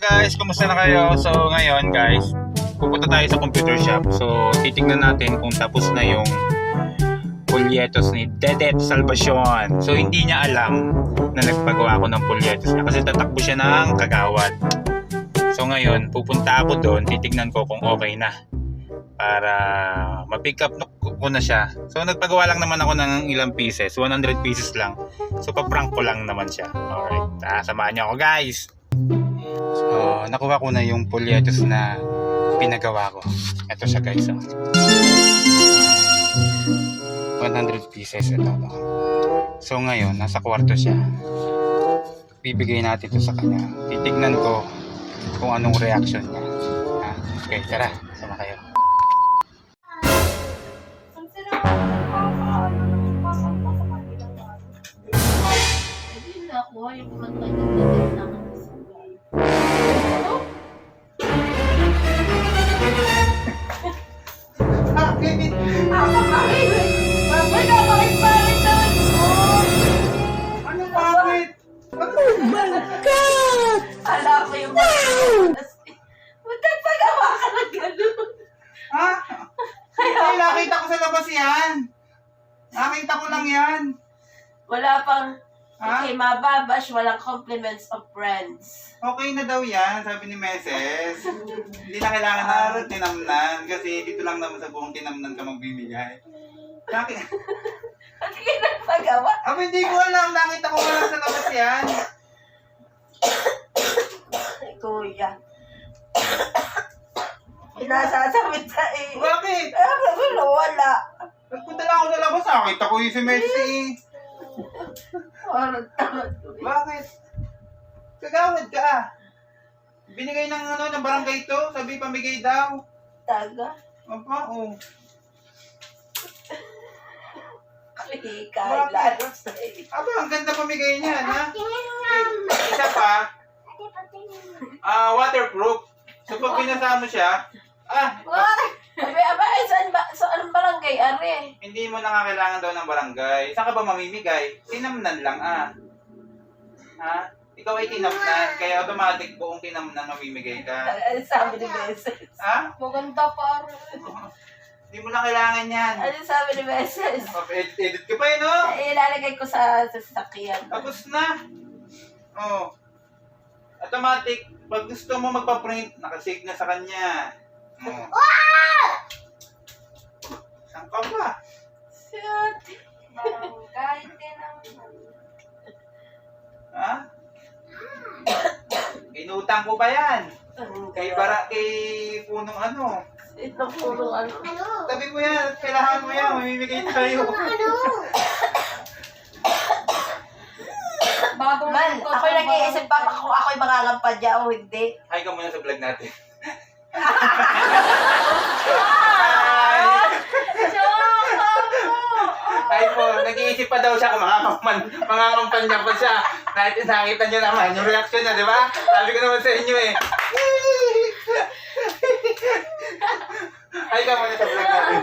Guys, kumusta na kayo? So ngayon guys, pupunta tayo sa computer shop. So titignan natin kung tapos na yung pulyetos ni Dedet Salvacion. So hindi niya alam na nagpagawa ako ng pulyetos niya kasi tatakbo siya ng Kagawad. So ngayon, pupunta ako doon, titignan ko kung okay na para ma-pick up ko na siya. So nagpagawa lang naman ako ng ilang pieces, 100 pieces lang. So pa-prank ko lang naman siya. Alright, samahan niyo ako guys. So nakuha ko na yung pulyetos na pinagawa ko. Ito siya guys. 100 pieces ito. So ngayon, nasa kwarto siya. Bibigay natin ito sa kanya. Titignan ko kung anong reaction niya. Okay, tara, sama kayo. Hindi na ako yung kumantay ng Dedet na nakasugal. Bakit? Bakit naman mo? Ano bakit? Oh my God! Alam ko yung ba't nagpagawa ka ng gano'n? Ha? Ay, nakita ko sa labas yan. Nakita ko lang yan. Wala pang Ha? okay, mababash, walang compliments of friends. Okay na daw yan, sabi ni Meses. Hindi na kailangan ng tinamnan kasi dito lang naman sa buong tinamnan ka magbibigay. Bakit? Bakit ka nagpagawa? Hindi ko alam. Nakita ko lang sa labas yan. Ay, kuya. Pinasasabit sa eh. Bakit? Wala. Nagpunta lang ako sa labas. Nakita ko yung si Messi. Walang tamad ko eh. Bakit? Kagawad ka. Binigay ng barangay to. Sabi pamigay daw. Taga. Oo. Kalika. Bakit? Lalo sa eh. Ang ganda pamigay niya, ha? Isa pa, waterproof. So pag binasa mo siya, Saan anong barangay, are? hindi mo na kailangan daw ng barangay. Saan ka ba mamimigay? Tinamnan lang, Ha? Ikaw ay tinamnan, kaya automatic buong tinamnan mamimigay ka. Ano sabi ni Beses? Ha? Maganda pa, Hindi mo na kailangan yan. Ano sabi ni Beses? Edit ka pa yun, no? Ilalagay ko sa sasakyan. Tapos na. Oh. Automatic, pag gusto mo magpa-print, nakasave na sa kanya. Oh. Saan ka ba? Shit. Barangay din ang... Ha? Inutang ko pa yan. Kay punong ano. Ito puro ano. Tabi mo yan, kailangan mo yan, mamimigay tayo. Man, ako'y nag-iisip pa kung ako'y mangangampadya o hindi. Hi ka muna sa vlog natin. Hi po, nag-iisip pa daw siya kung mangangampanya pa siya. Nakita niyo naman yung reaction niya, di ba? Sabi ko naman sa inyo eh. Hi ka muna sa vlog natin.